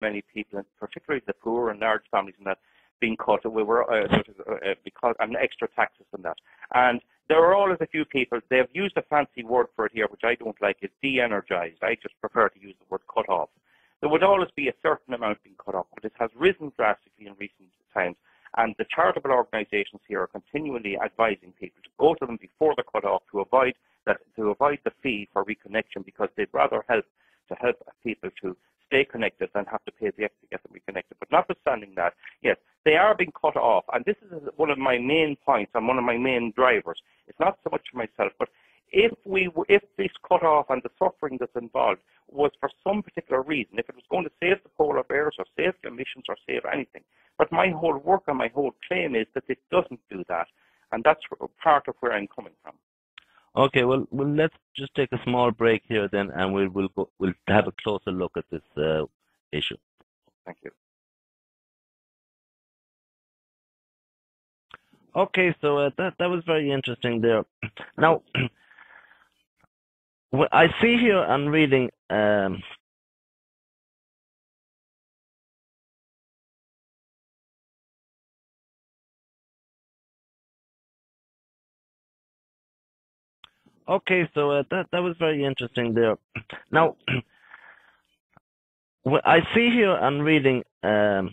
many people, and particularly the poor and large families and that, being cut. We were because and extra taxes and that. And there are always a few people. They've used a fancy word for it here, which I don't like. It's de-energized. I just prefer to use the word cut off. There would always be a certain amount being cut off, but it has risen drastically in recent times. And the charitable organisations here are continually advising people to go to them before they're cut off to avoid the fee for reconnection, because they'd rather help people to stay connected than have to pay the extra to get them reconnected. But notwithstanding that, yes, they are being cut off, and this is one of my main points and one of my main drivers. It's not so much for myself, but if this cut off and the suffering that's involved was for some particular reason, if it was going to save the polar bears or save the emissions or save anything, but my whole work and my whole claim is that it doesn't do that, and that's part of where I'm coming from. Okay, well let's just take a small break here then, and we'll have a closer look at this issue. Thank you. Okay, so that was very interesting there. Now, what I see here, I'm reading. Okay, so that was very interesting there. Now, what I see here, I'm reading that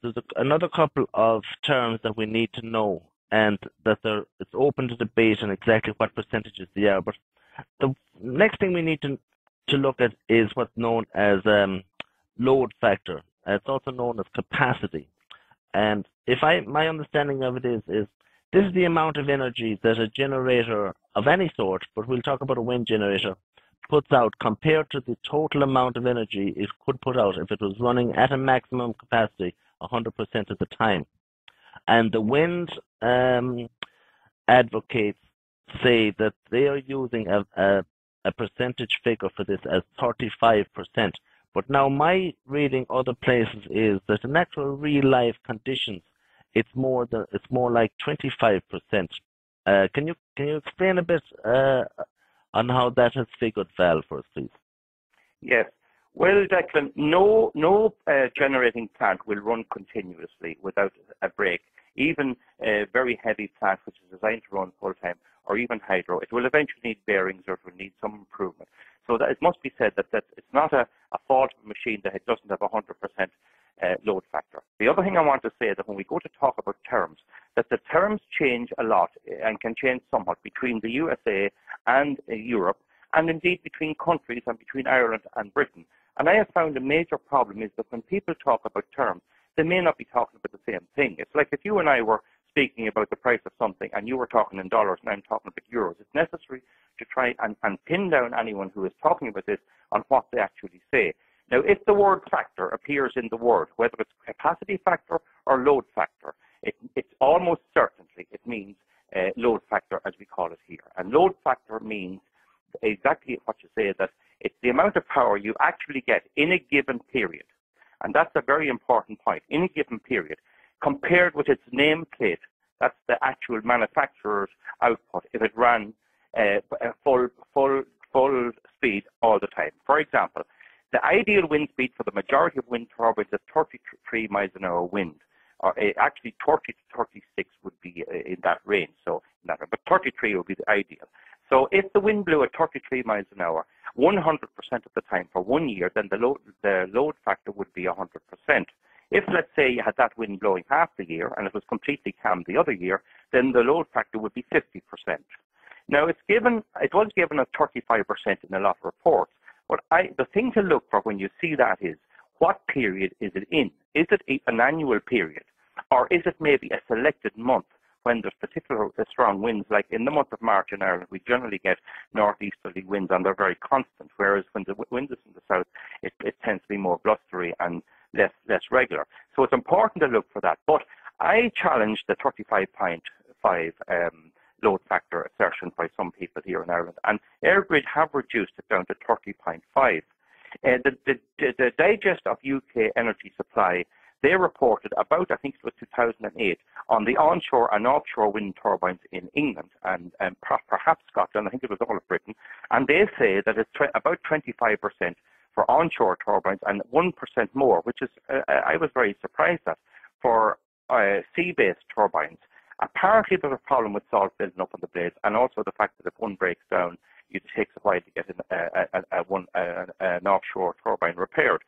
there's another couple of terms that we need to know, and that it's open to debate on exactly what percentages they are. But the next thing we need to look at is what's known as load factor. It's also known as capacity. And my understanding of it is this is the amount of energy that a generator of any sort, but we'll talk about a wind generator, puts out compared to the total amount of energy it could put out if it was running at a maximum capacity 100% of the time. And the wind advocates say that they are using a percentage figure for this as 35%. But now my reading other places is that in actual real life conditions, it's more like 25%. Can you explain a bit on how that has figured, Val, for us, please? Yes. Well, Declan, no generating plant will run continuously without a break. Even a very heavy plant, which is designed to run full time, or even hydro, it will eventually need bearings or it will need some improvement. So that it must be said that it's not a fault of a machine that it doesn't have 100% load factor. The other thing I want to say is that when we go to talk about terms, that the terms change a lot and can change somewhat between the USA and Europe, and indeed between countries and between Ireland and Britain. And I have found a major problem is that when people talk about terms, they may not be talking about the same thing. It's like if you and I were speaking about the price of something and you were talking in dollars and I'm talking about euros. It's necessary to try and pin down anyone who is talking about this on what they actually say. Now, if the word factor appears in the word, whether it's capacity factor or load factor, it's almost certainly it means load factor as we call it here. And load factor means exactly what you say, that it's the amount of power you actually get in a given period. And that's a very important point, in a given period, compared with its nameplate. That's the actual manufacturer's output if it ran full speed all the time. For example, the ideal wind speed for the majority of wind turbines is 33 miles an hour wind, or actually 30 to 36 would be in that range. So, but 33 would be the ideal. So if the wind blew at 33 miles an hour 100% of the time for 1 year, then the load factor would be 100%. If, let's say, you had that wind blowing half the year and it was completely calm the other year, then the load factor would be 50%. Now, it was given as 35% in a lot of reports, but the thing to look for when you see that is, what period is it in? Is it an annual period? Or is it maybe a selected month when there's particular strong winds? Like in the month of March in Ireland, we generally get northeasterly winds and they're very constant, whereas when the wind is in the south, it tends to be more blustery and less regular. So it's important to look for that. But I challenge the 35.5 load factor assertion by some people here in Ireland, and EirGrid have reduced it down to 30.5. The Digest of UK Energy Supply, they reported about, I think it was 2008, on the onshore and offshore wind turbines in England and perhaps Scotland, I think it was all of Britain, and they say that it's about 25% for onshore turbines and 1% more, which is, I was very surprised at, for sea-based turbines. Apparently there's a problem with salt building up on the blades, and also the fact that if one breaks down, it takes a while to get an offshore turbine repaired.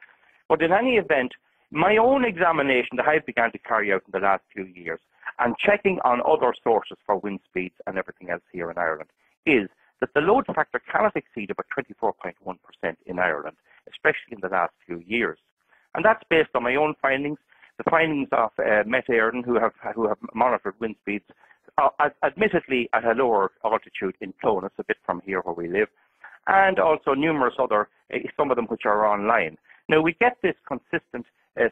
But in any event, my own examination that I've begun to carry out in the last few years, and checking on other sources for wind speeds and everything else here in Ireland, is that the load factor cannot exceed about 24.1% in Ireland, especially in the last few years. And that's based on my own findings, the findings of Met Éireann, who have monitored wind speeds, admittedly at a lower altitude in Clonus, a bit from here where we live, and also numerous other, some of them which are online. Now, we get this consistent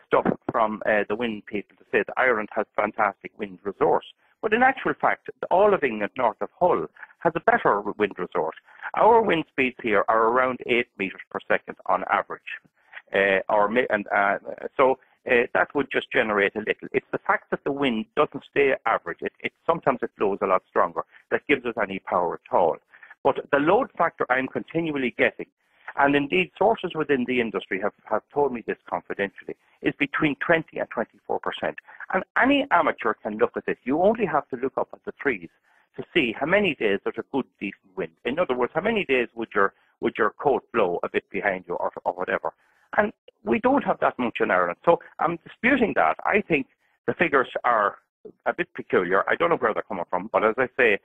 stuff from the wind people to say that Ireland has fantastic wind resource. But in actual fact, all of England north of Hull has a better wind resource. Our wind speeds here are around 8 metres per second on average. So that would just generate a little. It's the fact that the wind doesn't stay average. Sometimes it blows a lot stronger. That gives us any power at all. But the load factor I'm continually getting, and indeed sources within the industry have told me this confidentially, is between 20 and 24%. And any amateur can look at this. You only have to look up at the trees to see how many days there's a good, decent wind. In other words, how many days would your coat blow a bit behind you or whatever. And we don't have that much in Ireland. So I'm disputing that. I think the figures are a bit peculiar. I don't know where they're coming from, but as I say,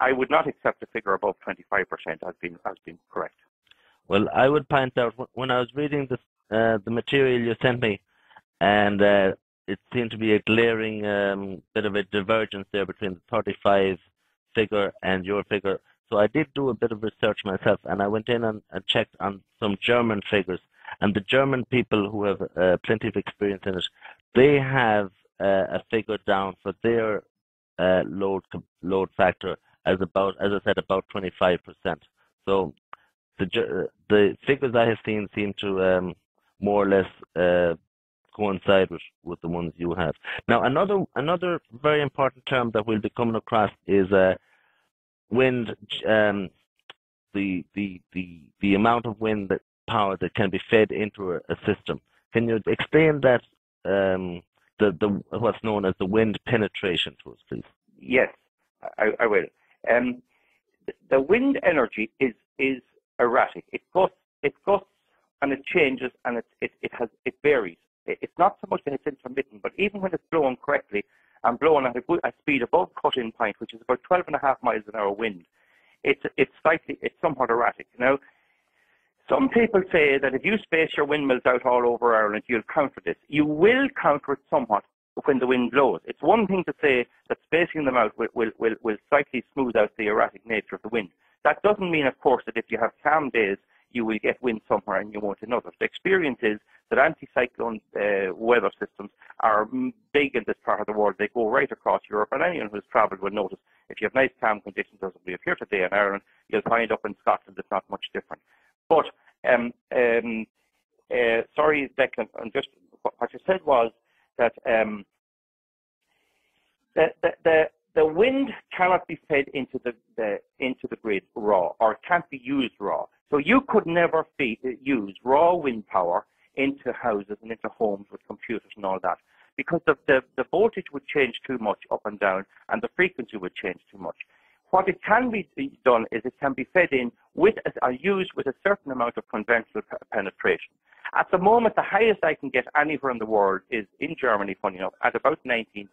I would not accept a figure above 25% as being correct. Well, I would point out when I was reading this, the material you sent me, and it seemed to be a glaring bit of a divergence there between the 35 figure and your figure. So I did do a bit of research myself, and I went in and checked on some German figures. And the German people who have plenty of experience in it, they have a figure down for their load factor as I said, about 25%. So the figures I have seen seem to more or less coincide with the ones you have. Now, another very important term that we'll be coming across is wind. The amount of wind power that can be fed into a system. Can you explain that what's known as the wind penetration to us, please? Yes, I will. The wind energy is erratic. It gusts and it changes, and it varies. It's not so much that it's intermittent, but even when it's blowing correctly and blowing at a speed above cut-in point, which is about 12.5 miles an hour wind, it's somewhat erratic. Now, some people say that if you space your windmills out all over Ireland, you'll counter this. You will counter it somewhat when the wind blows. It's one thing to say that spacing them out will slightly smooth out the erratic nature of the wind. That doesn't mean, of course, that if you have calm days, you will get wind somewhere and you won't in others. The experience is that anticyclone weather systems are big in this part of the world. They go right across Europe, and anyone who's travelled will notice if you have nice calm conditions, as we have here today in Ireland, you'll find up in Scotland it's not much different. But, sorry, Declan, and just what you said was that the wind cannot be fed into the grid raw, or it can't be used raw. So you could never use raw wind power into houses and into homes with computers and all that, because the voltage would change too much up and down, and the frequency would change too much. What it can be done is it can be fed in with or used with a certain amount of conventional penetration. At the moment, the highest I can get anywhere in the world is in Germany, funny enough, at about 19%.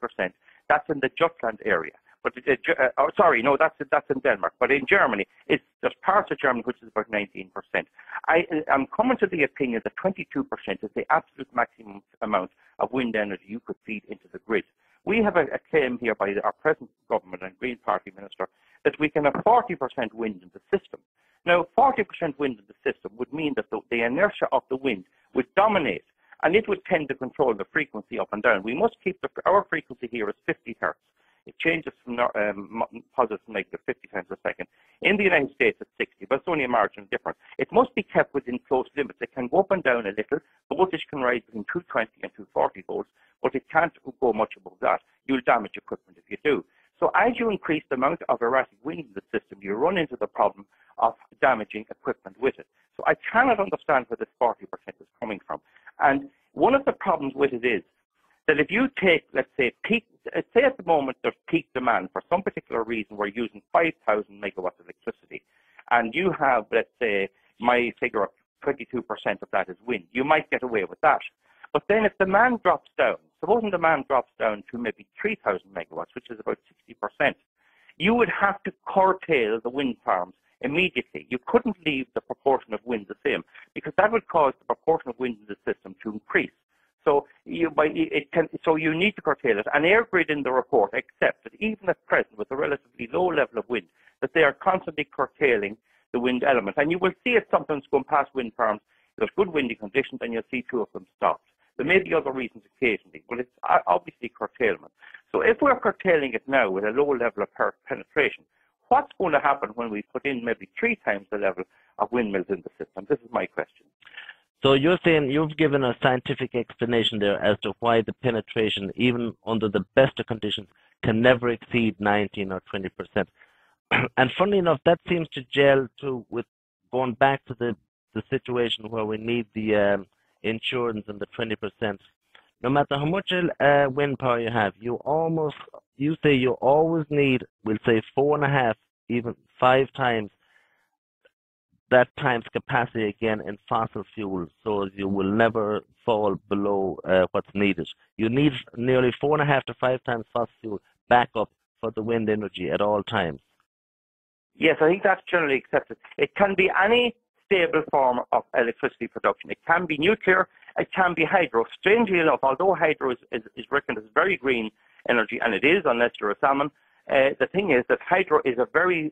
That's in the Jutland area. But that's in Denmark. But in Germany, there's parts of Germany which is about 19%. I'm coming to the opinion that 22% is the absolute maximum amount of wind energy you could feed into the grid. We have a claim here by our present government and Green Party minister that we can have 40% wind in the system. Now, 40% wind in the system would mean that the inertia of the wind would dominate, and it would tend to control the frequency up and down. We must keep our frequency here is 50 hertz. It changes from positive to negative 50 times a second. In the United States, it's 60, but it's only a marginal difference. It must be kept within close limits. It can go up and down a little. The voltage can rise between 220 and 240 volts, but it can't go much above that. You'll damage equipment if you do. So as you increase the amount of erratic wind in the system, you run into the problem of damaging equipment with it. So So I cannot understand where this 40% is coming from. And one of the problems with it is that if you take, let's say, say at the moment there's peak demand for some particular reason, we're using 5,000 megawatts of electricity, and you have, let's say, my figure of 22% of that is wind, you might get away with that. But then if demand drops down, supposing demand drops down to maybe 3,000 megawatts, which is about 60%, you would have to curtail the wind farms immediately. You couldn't leave the proportion of wind the same, because that would cause the proportion of wind in the system to increase. So you need to curtail it. And EirGrid in the report accepts that even at present, with a relatively low level of wind, that they are constantly curtailing the wind element. And you will see it sometimes going past wind farms. There's good windy conditions, and you'll see two of them stopped. There may be other reasons occasionally, but it's obviously curtailment. So if we're curtailing it now with a low level of penetration, what's going to happen when we put in maybe 3 times the level of windmills in the system? This is my question. So you're saying you've given a scientific explanation there as to why the penetration, even under the best of conditions, can never exceed 19 or 20%. And funnily enough, that seems to gel with going back to the situation where we need the insurance and the 20%. No matter how much wind power you have, you say you always need, we'll say 4.5, even 5 times that times capacity again in fossil fuels, so you will never fall below what's needed. You need nearly 4.5 to 5 times fossil fuel backup for the wind energy at all times. Yes, I think that's generally accepted. It can be any stable form of electricity production. It can be nuclear, it can be hydro. Strangely enough, although hydro is reckoned as very green energy, and it is unless you're a salmon, the thing is that hydro is a very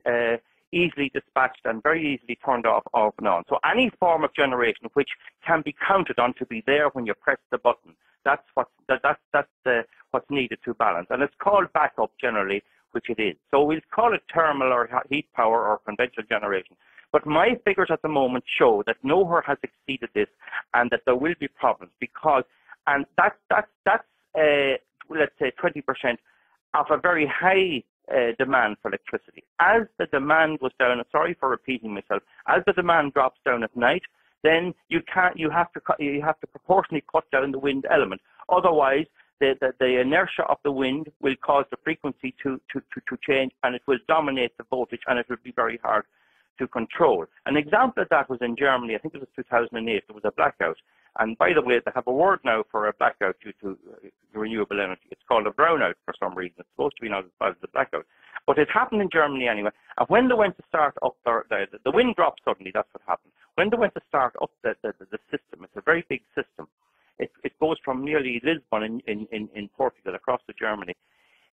easily dispatched and very easily turned off and on. So any form of generation which can be counted on to be there when you press the button, that's what's needed to balance. And it's called backup generally, which it is. So we'll call it thermal or heat power or conventional generation. But my figures at the moment show that nowhere has exceeded this, and that there will be problems because, and that's let's say 20% of a very high demand for electricity. As the demand goes down, sorry for repeating myself, as the demand drops down at night, then you have to proportionally cut down the wind element. Otherwise, the inertia of the wind will cause the frequency to change, and it will dominate the voltage, and it will be very hard to control. An example of that was in Germany. I think it was 2008. There was a blackout. And by the way, they have a word now for a blackout due to renewable energy. It's called a brownout for some reason. It's supposed to be not as bad as a blackout. But it happened in Germany anyway. And when they went to start up, the wind dropped suddenly. That's what happened. When they went to start up the system, it's a very big system. It goes from nearly Lisbon in Portugal across to Germany.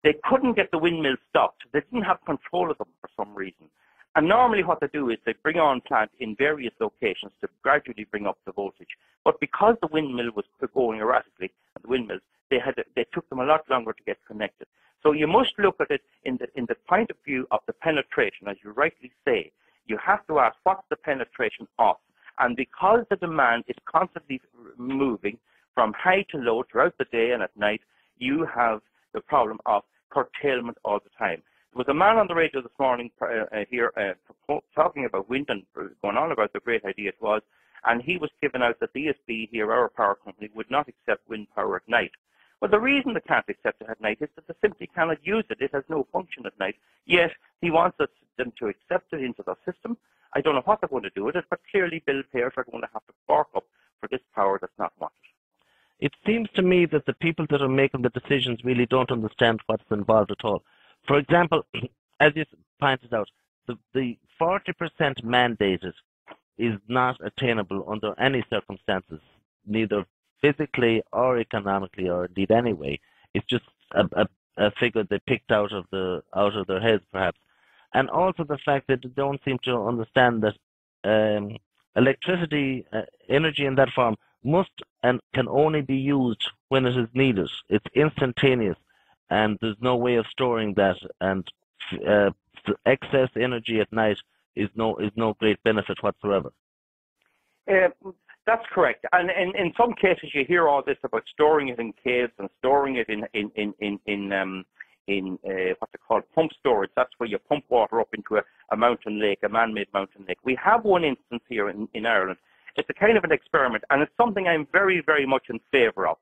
They couldn't get the windmills stopped. They didn't have control of them for some reason. And normally what they do is they bring on plant in various locations to gradually bring up the voltage. But because the windmill was going erratically, the windmills, they took them a lot longer to get connected. So you must look at it in the point of view of the penetration, as you rightly say. You have to ask, what's the penetration of? And because the demand is constantly moving from high to low throughout the day and at night, you have the problem of curtailment all the time. There was a man on the radio this morning here talking about wind and going on about the great idea it was, and he was giving out that DSB here, our power company, would not accept wind power at night. Well, the reason they can't accept it at night is that they simply cannot use it. It has no function at night. Yet he wants them to accept it into the system. I don't know what they're going to do with it, but clearly bill payers are going to have to fork up for this power that's not wanted. It seems to me that the people that are making the decisions really don't understand what's involved at all. For example, as you pointed out, the 40% mandated is not attainable under any circumstances, neither physically or economically or indeed anyway. It's just a figure they picked out of their heads, perhaps. And also the fact that they don't seem to understand that electricity, energy in that form, must and can only be used when it is needed. It's instantaneous, and there's no way of storing that. And excess energy at night is no great benefit whatsoever. That's correct. And in some cases, you hear all this about storing it in caves and storing it in what's it called, pump storage. That's where you pump water up into a mountain lake, a man-made mountain lake. We have one instance here in Ireland. It's a kind of an experiment, and it's something I'm very, very much in favour of.